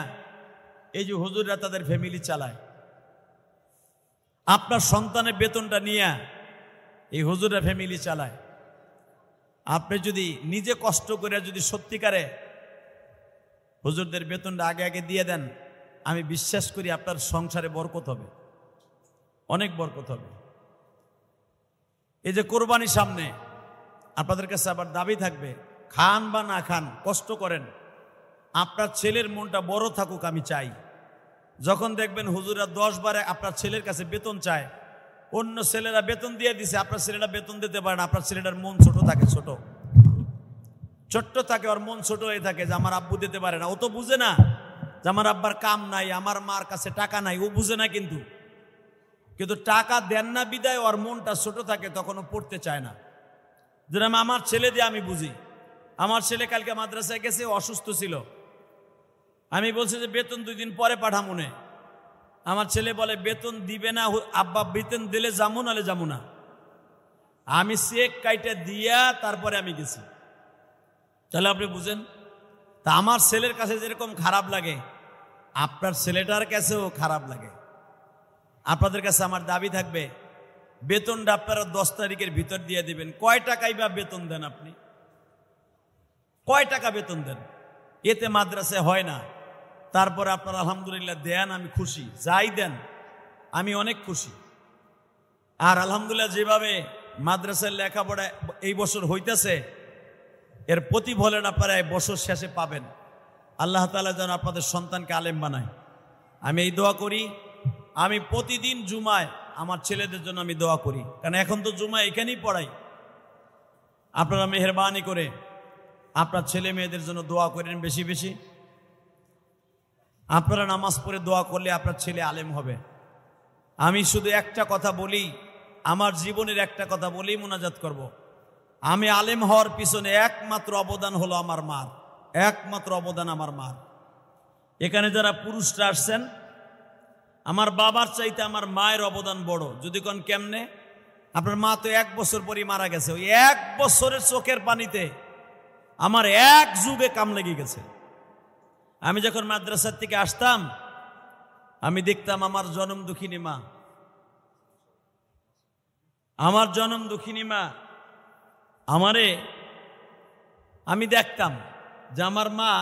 এই যে হুজুররা তাদের ফ্যামিলি চালায়, আপনার সন্তানের বেতনটা নিয়ে এই হুজুররা ফ্যামিলি চালায়। আপনি যদি নিজে কষ্ট করে যদি সত্যিকারে হুজুরদের বেতনটা আগে আগে দিয়ে দেন, আমি বিশ্বাস করি আপনার সংসারে বরকত হবে, অনেক বরকত হবে। এই যে কোরবানি সামনে, আপনাদের কাছে আবার দাবি থাকবে, খান বা না খান কষ্ট করেন, আপনার ছেলের মনটা বড় থাকুক আমি চাই। যখন দেখবেন হুজুরা 10 বারে আপনার ছেলের কাছে বেতন চায়, অন্য ছেলেরা বেতন দিয়ে দিছে, আপনার ছেলেরা বেতন দিতে পারে না, আপনার ছেলেটার মন ছোট থাকে, ছোট্ট থাকে, ওর মন ছোট হয়ে থাকে যে আমার আব্বু দিতে পারে না। ও তো বুঝে না যে আমার আব্বার কাম নাই, আমার মার কাছে টাকা নাই, ও বুঝে না। কিন্তু টাকা দেন না বিদায় ওর মনটা ছোট থাকে, তখন ও পড়তে চায় না। যেরকম আমার ছেলে দিয়ে আমি বুঝি। আমার ছেলে কালকে মাদ্রাসায় গেছে, অসুস্থ ছিল, আমি বলছি যে বেতন 2 দিন পরে পাঠামো না। আমার ছেলে বলে বেতন দিবে না আব্বা, বেতন দিলে যাবো নাহলে যাবো না। আমি চেক কাইটা দিয়া তারপরে আমি গেছি। তাহলে আপনি বুঝেন, তা আমার ছেলের কাছে যেরকম খারাপ লাগে, আপনার ছেলেটার কাছেও খারাপ লাগে। আপনাদের কাছে আমার দাবি থাকবে, বেতনটা আপনারা 10 তারিখের ভিতর দিয়ে দিবেন। কয় টাকাই বা বেতন দেন আপনি? কয় টাকা বেতন দেন? এতে মাদ্রাসায় হয় না। তারপরে আপনারা আলহামদুলিল্লাহ দেন, আমি খুশি। যাই দেন আমি অনেক খুশি। আর আলহামদুলিল্লাহ যেভাবে মাদ্রাসার লেখাপড়া এই বছর হইতেছে, এর প্রতিফলন আপনারা এই বছর শেষে পাবেন। আল্লাহ তাআলা যেন আপনাদের সন্তানকে আলেম বানায়, আমি এই দোয়া করি। আমি প্রতিদিন জুমায় আমার ছেলেদের জন্য আমি দোয়া করি, কারণ এখন তো জুমা এখানেই পড়াই। আপনারা মেহেরবানি করে আপনার ছেলে মেয়েদের জন্য দোয়া করেন বেশি বেশি। আপনারা নামাজ পড়ে দোয়া করলে আপনার ছেলে আলেম হবে। আমি শুধু একটা কথা বলি, আমার জীবনের একটা কথা বলেই মোনাজাত করব। আমি আলেম হওয়ার পিছনে একমাত্র অবদান হলো আমার মার, একমাত্র অবদান আমার মার। এখানে যারা পুরুষরা আসছেন, আমার বাবার চাইতে আমার মায়ের অবদান বড়। যদি কোন কেমনে? আপনার মা তো 1 বছর পরই মারা গেছে। ওই 1 বছরের চোখের পানিতে আমার 1 যুগে কাম লেগে গেছে। আমি যখন মাদ্রাসার থেকে আসতাম, আমি দেখতাম আমার জনম দুঃখিনী মা, আমার জনম দুঃখিনী মা আমি দেখতাম যে আমার মা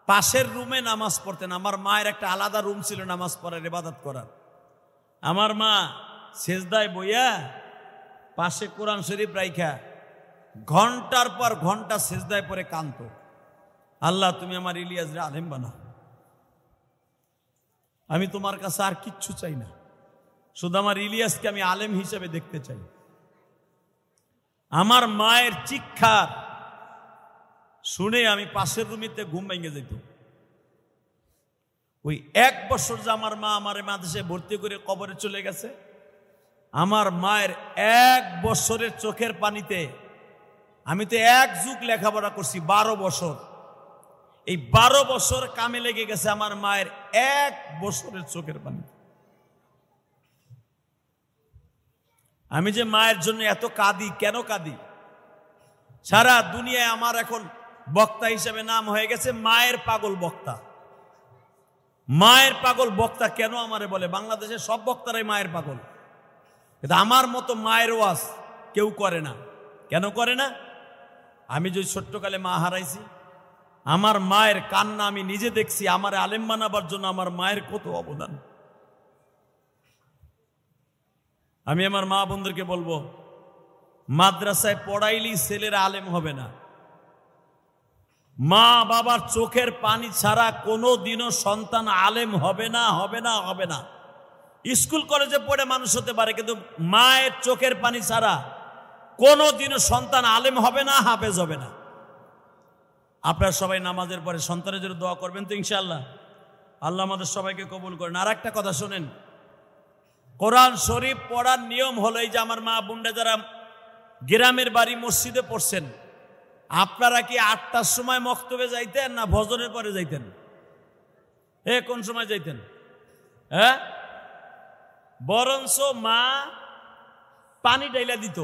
পাশের রুমে নামাজ পড়তেন। আমার মায়ের একটা আলাদা রুম ছিল নামাজ পড়ার, ইবাদত করার। আমার মা সেজদায় বইয়া পাশে কোরআন শরীফ রাইখা ঘন্টার পর ঘন্টা সেজদায় পড়ে কাঁদতো, আল্লাহ তুমি আমার ইলিয়াসরে আলেম বানাও, আমি তোমার কাছে আর কিচ্ছু চাই না, শুধু আমার ইলিয়াসকে আমি আলেম হিসেবে দেখতে চাই। আমার মায়ের চিৎকার শুনে আমি পাশের রুমিতে ঘুম ভেঙে যেত। ওই 1 বছর যে আমার মা আমার মাদ্রাসায় ভর্তি করে কবরে চলে গেছে, আমার মায়ের 1 বছরের চোখের পানিতে আমি তো 1 যুগ লেখাপড়া করছি, 12 বছর। এই 12 বছর কামে লেগে গেছে আমার মায়ের 1 বছরের চোখের পানিতে। আমি যে মায়ের জন্য এত কাঁদি, কেন কাঁদি? সারা দুনিয়ায় আমার এখন বক্তা হিসেবে নাম হয়ে গেছে মায়ের পাগল বক্তা। মায়ের পাগল বক্তা কেন আমারে বলে? বাংলাদেশের সব বক্তারাই মায়ের পাগল, কিন্তু আমার মতো মায়ের ওয়াজ কেউ করে না। কেন করে না? আমি যে ছোট্টকালে মা হারাইছি, আমার মায়ের কান্না আমি নিজে দেখছি। আমার আলেম বানাবার জন্য আমার মায়ের কত অবদান। আমি আমার মা বন্ধুকে বলবো, মাদ্রাসায় পড়াইলেই ছেলেরা আলেম হবে না। মা বাবার চোখের পানি ছাড়া কোনো দিনও সন্তান আলেম হবে না, হবে না, হবে না। স্কুল কলেজে পড়ে মানুষ হতে পারে, কিন্তু মায়ের চোখের পানি ছাড়া কোনো দিনও সন্তান আলেম হবে না, হাফেজ হবে না। আপনারা সবাই নামাজের পরে সন্তানের জন্য দোয়া করবেন তো ইনশাআল্লাহ। আল্লাহ আমাদের সবাইকে কবুল করেন। আর একটা কথা শোনেন, কোরআন শরীফ পড়ার নিয়ম হলো, এই যে আমার মা বোনরা যারা গ্রামের বাড়ি মসজিদে পড়ছেন, আপনারা কি 8টার সময় মক্তবে যাইতেন না ফজরের পরে যাইতেন? কোন সময় যাইতেন? বরঞ্চ মা পানি ডাইলা দিত,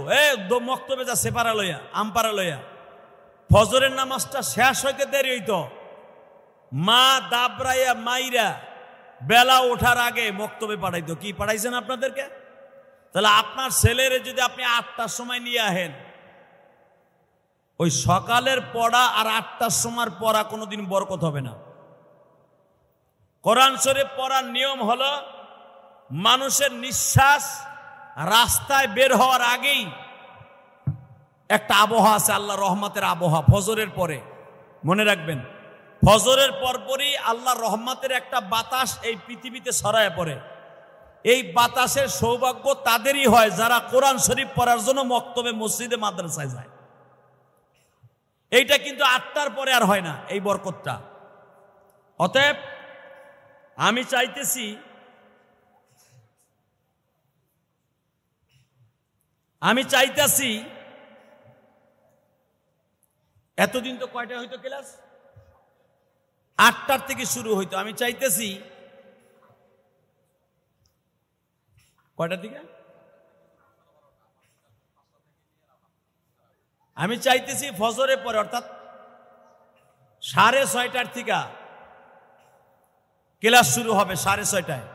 মক্তবে যা সেপারা লইয়া, আমপারা লইয়া। ফজরের নামাজটা শেষ হইতে দেরি হইত, মা দাবরাইয়া মাইরা বেলা ওঠার আগে মক্তবে পাঠাইতো। কি পাঠাইছেন আপনাদেরকে? তাহলে আপনার ছেলেরে যদি আপনি 8টার সময় নিয়ে আহেন, ওই সকালের পড়া আর 8টার সময় পড়া কোনোদিন বরকত হবে না। কোরআন শরীফ পড়ার নিয়ম হলো, মানুষের নিঃশ্বাস রাস্তায় বের হওয়ার আগেই একটা আবহাওয়া আছে, আল্লাহ রহমতের আবহাওয়া। ফজরের পরে মনে রাখবেন, ফজরের পরপরই আল্লাহ রহমতের একটা বাতাস এই পৃথিবীতে ছড়ায় পড়ে। এই বাতাসের সৌভাগ্য তাদেরই হয় যারা কোরআন শরীফ পড়ার জন্য মক্তবে, মসজিদে, মাদ্রাসায় যায়। এইটা কিন্তু 8টার পরে আর হয় না, এই বরকতটা। অতএব আমি চাইতেছি এতদিন তো কয়টা হইতো ক্লাস? 8টার থেকে শুরু হইতো। আমি চাইতেছি কয়টা থেকে? আমি চাইতেছি ফজরের পরে, অর্থাৎ 6:30টার থেকে ক্লাস শুরু হবে। 6:30টায়,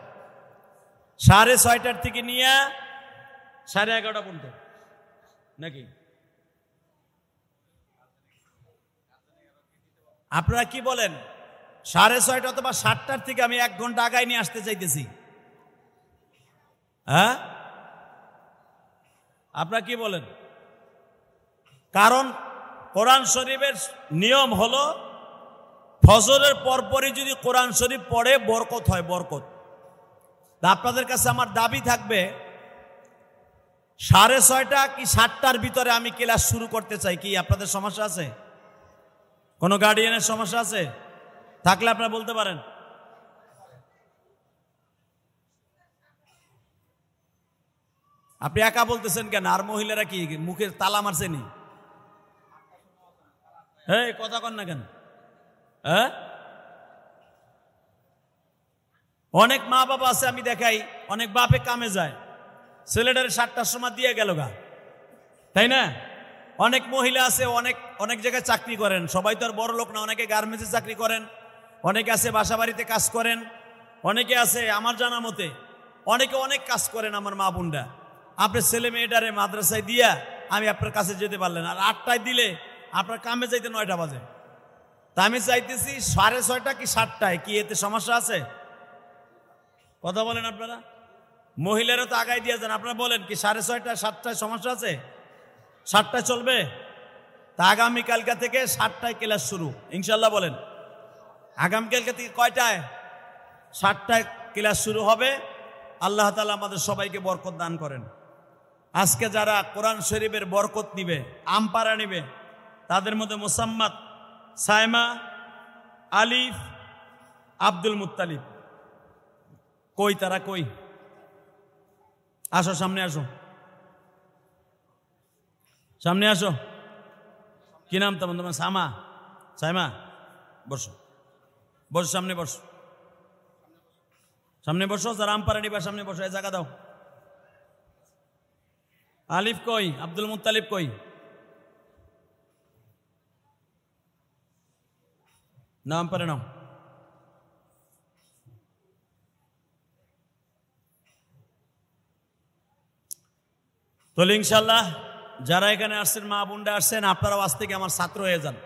6:30টার থেকে নিয়ে 11:30 পর্যন্ত নাকি? আপনারা কি বলেন? 6:30 অথবা 7টার থেকে আমি 1 ঘন্টা আগায় নিয়ে আসতে চাইতেছি। আপনারা কি বলেন? কারণ কোরআন শরীফের নিয়ম হলো, ফজরের পরপরই যদি কোরআন শরীফ পড়ে বরকত হয়, বরকত। আপনাদের কাছে আমার দাবি থাকবে, 6:30 কি 7টার ভিতরে আমি ক্লাস শুরু করতে চাই। কি আপনাদের সমস্যা আছে? কোনো গার্ডিয়ানের সমস্যা আছে? থাকলে আপনারা বলতে পারেন। আপনি একা বলতেছেন কেন? আর মহিলারা কি মুখে তালা মারছেনি? হ্যাঁ, কথা কন না কেন? হ্যাঁ, অনেক মা বাবা আছে, আমি দেখাই, অনেক বাপে কামে যায়, ছেলেটারে 7টার সময় দিয়ে গেল গা, তাই না? অনেক মহিলা আছে, অনেক অনেক জায়গায় চাকরি করেন, সবাই তো আর বড় লোক না, অনেকে গার্মেন্টসে চাকরি করেন, অনেকে আছে বাসা বাড়িতে কাজ করেন, অনেকে আছে আমার জানা মতে অনেকে অনেক কাজ করেন। আমার মা বোনরা, আপনার ছেলে মেয়েটারে মাদ্রাসায় দিয়া আমি আপনার কাছে যেতে পারলেন, আর 8টায় দিলে আপনার কামে যাইতে 9টা বাজে। তা আমি চাইতেছি 6:30 কি 7টায়, কি এতে সমস্যা আছে? কথা বলেন আপনারা। মহিলারা তো আগায় দিয়ে যান, আপনারা বলেন কি 6:30 7টায় সমস্যা আছে? 7টায় চলবে? তা আগামীকালকা থেকে 7টায় ক্লাস শুরু ইনশাল্লাহ। বলেন আগামীকালকা থেকে কয়টায়? 7টায় ক্লাস শুরু হবে। আল্লাহ তাআলা আমাদের সবাইকে বরকত দান করেন। আজকে যারা কোরআন শরীফের বরকত নিবে, আমপারা নিবে, তাদের মধ্যে মোসাম্মদ, সাইমা, আলিফ, আব্দুল মুত্তালিব। কই তারা? কই? আসো, সামনে আসো, সামনে আসো। কি নাম তোমার? সামা, সাইমা, বসো, বসো, সামনে বসো, সামনে বসো। যারা আমপারা নিবা সামনে বসো, এই জায়গা দাও। আলিফ কই? আব্দুল মুত্তালিব কই? নাম পারে নাও। তাহলে ইনশাল্লাহ যারা এখানে আসছেন, মা বোনরা আসছেন, আপনারাও আজ থেকে আমার ছাত্র হয়ে যান।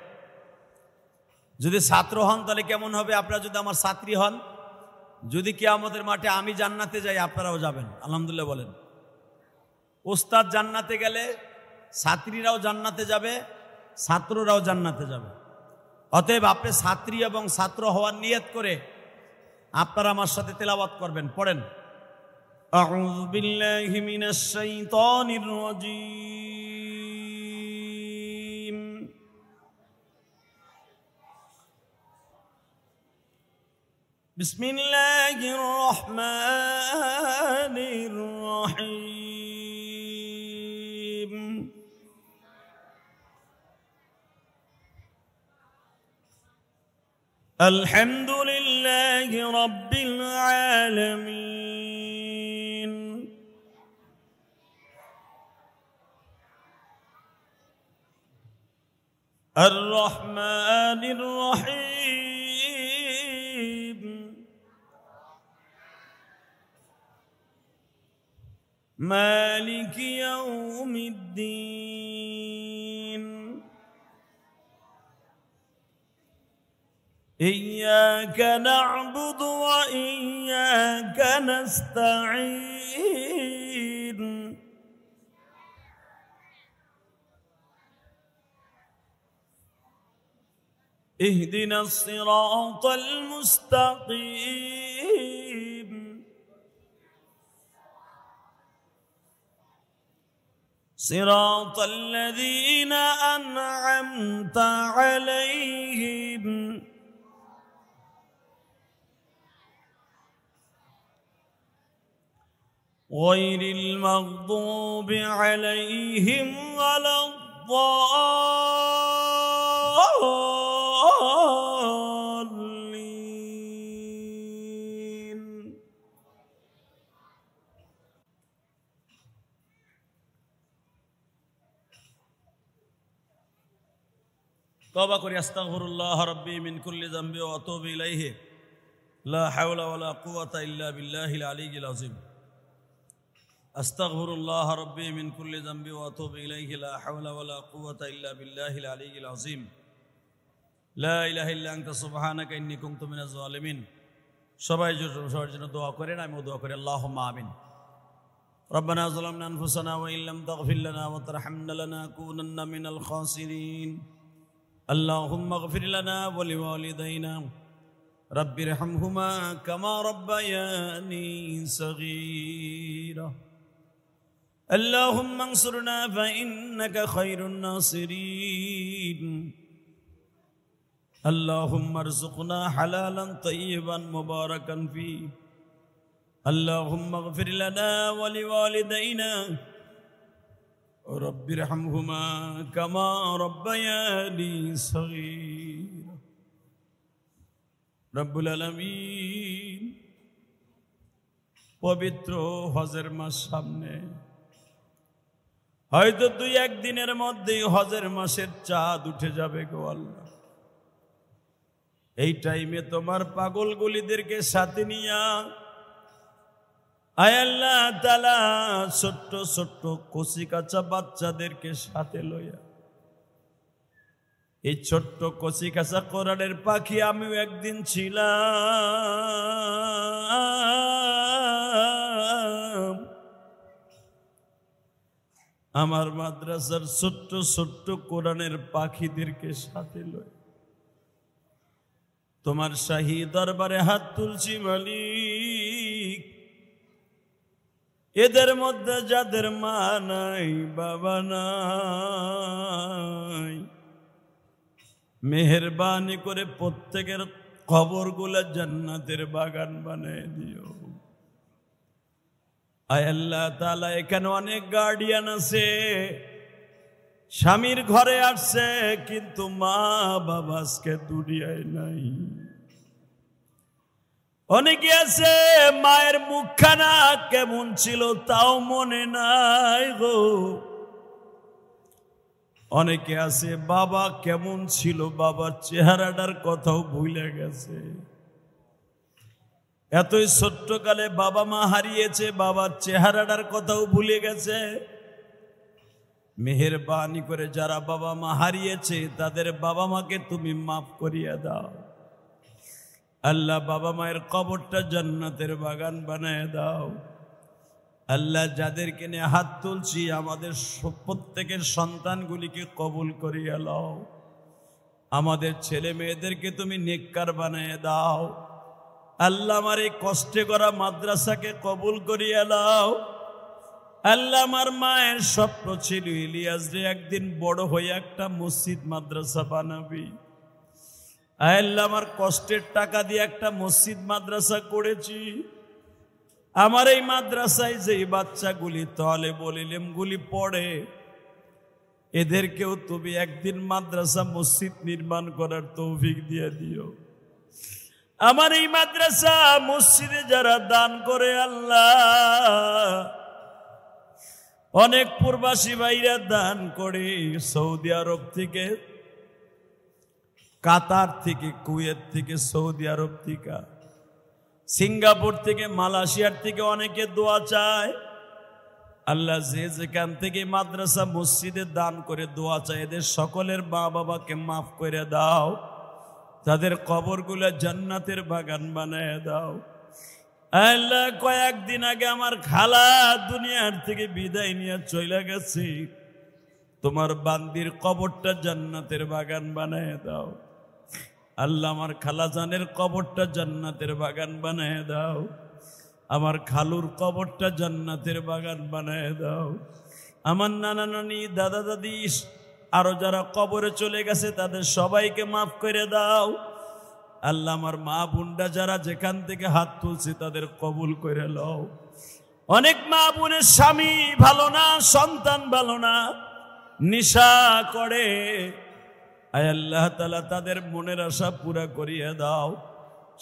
যদি ছাত্র হন তাহলে কেমন হবে? আপনারা যদি আমার ছাত্রী হন, যদি কিয়ামতের মাঠে আমি জান্নাতে যাই, আপনারাও যাবেন। আলহামদুলিল্লাহ বলেন। ওস্তাদ জান্নাতে গেলে ছাত্রীরাও জান্নাতে যাবে, ছাত্ররাও জান্নাতে যাবে। অতএব আপনি ছাত্রী এবং ছাত্র হওয়ার নিয়ত করে আপনারা আমার সাথে তেলাওয়াত করবেন। পড়েন, আউযু বিল্লাহি মিনাশ শাইতানির রাজীম, বিসমিল্লাহির রহমানির রহিম। আলহামদুলিল্লাহি রাব্বিল আলামিন, আর রহমানির রহিম, মালিকি ইয়াউমিদ্দিন, ইয়্যাকা না'বুদু ওয়া ইয়্যাকা নাস্তাঈন, ইহদিনাস সিরাতাল মুস্তাকিম, সিরাতাল লাযীনা আন'আমতা আলাইহিম, গায়রিল মাগদুবি আলাইহিম ওয়ালাদ-দাল্লিন। তওবা করি, আস্তাগফিরুল্লাহ রাব্বি মিন কুল্লি যামবি ওয়া আতুবু ইলাইহি, লা হাওলা ওয়ালা কুওয়াতা ইল্লা বিল্লাহিল আলিয়্যিল আযীম। আস্তাগফিরুল্লাহ রাব্বি মিন কুল্লি যামবি ওয়া আতুবু ইলাইহি, লা হাওলা ওয়ালা কুওয়াতা ইল্লা বিল্লাহিল আলিয়্যিল আযীম। লা ইলাহা ইল্লা আনতা সুবহানাকা ইন্নী কুনতু মিনাজ জালিমিন। সবাই সবার জন্য দোয়া করেন, আমিও দোয়া করি। আল্লাহুম্মা আমিন। রব্বানা যালামনা আনফুসানা ওয়া ইল্লাম তাগফির লানা ওয়া তারহামনা লানাকুনান্না মিনাল খাসিরিন। আল্লাহুম্মা ইগফির লানা ওয়া লিওয়ালিদাইনা রাব্বিরহামহুমা কামা রাব্বায়ানি সাগীরা। اللهم انصرنا فإنك خير الناصرين. اللهم ارزقنا حلالا طيبا مباركا فيه اللهم اغفر لنا ولوالدينا رب ارحمهما كما ربياني صغيرا রব্বুল আলামিন পবিত্র হজের মাস সামনে, হয়তো 2-1 দিনের মধ্যেই হজের মাসের চাঁদ উঠে যাবে গো আল্লাহ। এই টাইমে তোমার পাগলগুলিদেরকে সাথে নিয়া আয় আল্লাহ তাআলা ছোট্ট ছোট্ট কচি কাঁচা বাচ্চাদেরকে সাথে লইয়া, এই ছোট্ট কচি কাঁচা কোরআনের পাখি আমিও একদিন ছিলাম, আমার মাদ্রাসার ছোট্ট ছোট্ট কোরআনের পাখিদেরকে সাথে লইয়া তোমার শাহী দরবারে হাত তুলছি মালিক। এদের মধ্যে যাদের মা নাই, বাবা নাই, মেহেরবানি করে প্রত্যেকের কবরগুলা জান্নাতের বাগান বানায় দিও। আয় আল্লাহ তাআলা, এখানে অনেক গার্ডিয়ান আছে, স্বামীর ঘরে আসছে কিন্তু মা বাবা আজকে দুনিয়ায় নাই। অনেকে আছে মায়ের মুখখানা কেমন ছিল তাও মনে নাই গো। অনেকে আছে বাবা কেমন ছিল, বাবার চেহারাটার কথাও ভুলে গেছে। এতই ছোট্টকালে বাবা মা হারিয়েছে, বাবার চেহারাটার কথাও ভুলে গেছে। মেহেরবানি করে যারা বাবা মা হারিয়েছে তাদের বাবা মাকে তুমি মাফ করিয়া দাও আল্লাহ। বাবা মায়ের কবরটা জান্নাতের বাগান বানায় দাও আল্লাহ। যাদেরকে নিয়ে হাত তুলছি আমাদের প্রত্যেকের সন্তানগুলিকে কবুল করিয়া লও। আমাদের ছেলে মেয়েদেরকে তুমি নেককার বানায় দাও আল্লাহ। আমার এই কষ্টে করা মাদ্রাসাকে কবুল করিয়া লও আল্লাহ। আমার মায়ের স্বপ্ন ছিল ইলিয়াস রে একদিন বড় হয়ে একটা মসজিদ মাদ্রাসা বানাবি। আল্লাহ, আমার কষ্টের টাকা দিয়ে একটা মসজিদ মাদ্রাসা করেছি। আমার এই মাদ্রাসায় যে বাচ্চাগুলি তালেবুল ইলমগুলি পড়ে এদেরকেও তুমি একদিন মাদ্রাসা মসজিদ নির্মাণ করার তৌফিক দিয়ে দিও। আমার এই মাদ্রাসা মসজিদে যারা দান করে আল্লাহ, অনেক প্রবাসী ভাইরা দান করে, সৌদি আরব থেকে, কাতার থেকে, কুয়েত থেকে, সৌদি আরব থেকে, সিঙ্গাপুর থেকে, মালয়েশিয়ার থেকে অনেকে দোয়া চায় আল্লাহ। যে যেখান থেকে মাদ্রাসা মসজিদে দান করে দোয়া চায় এদের সকলের মা বাবাকে মাফ করে দাও, তাদের কবরগুলো জান্নাতের বাগান বানায় দাও আল্লাহ। কয়েকদিন আগে আমার খালা দুনিয়ার থেকে বিদায় নিয়ে চলে গেছে, তোমার বান্দির কবরটা জান্নাতের বাগান বানায় দাও আল্লাহ। আমার খালাজানের কবরটা জান্নাতের বাগান বানায় দাও। আমার খালুর কবরটা জান্নাতের বাগান বানায় দাও। আমার নানা নানি, দাদা দাদি আরো যারা কবরে চলে গেছে তাদের সবাইকে মাফ করে দাও আল্লাহ। আমার মা বোনরা যারা যেখান থেকে হাত তুলছে তাদের কবুল করে লও। অনেক মা বোনের স্বামী ভালো না, সন্তান ভালো না, নেশা করে, আয় আল্লাহ তাআলা তাদের মনের আশা পুরা করিয়ে দাও।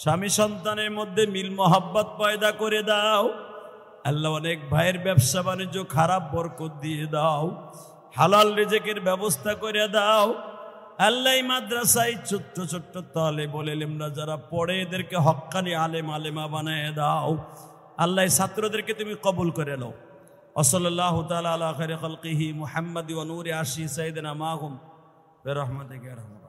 স্বামী সন্তানের মধ্যে মিল মোহাব্বত পয়দা করে দাও আল্লাহ। অনেক ভাইয়ের ব্যবসা বাণিজ্য খারাপ, বরকত দিয়ে দাও, হালাল রিজিকের ব্যবস্থা করে দাও আল্লাহ। এই মাদ্রাসায় ছোট্ট ছোট্ট তালেবুল ইলমরা যারা পড়ে এদেরকে হক্কানি আলেম আলেমা বানায় দাও আল্লাহ। এই ছাত্রদেরকে তুমি কবুল করে নাও। ওয়াসাল্লাল্লাহু তাআলা আলা খায়রি খালকিহি মুহাম্মাদি ওয়া নূরি আরশি সাইয়্যিদিনা মাহুম বিরহমাতিকা ইয়া আরহাম।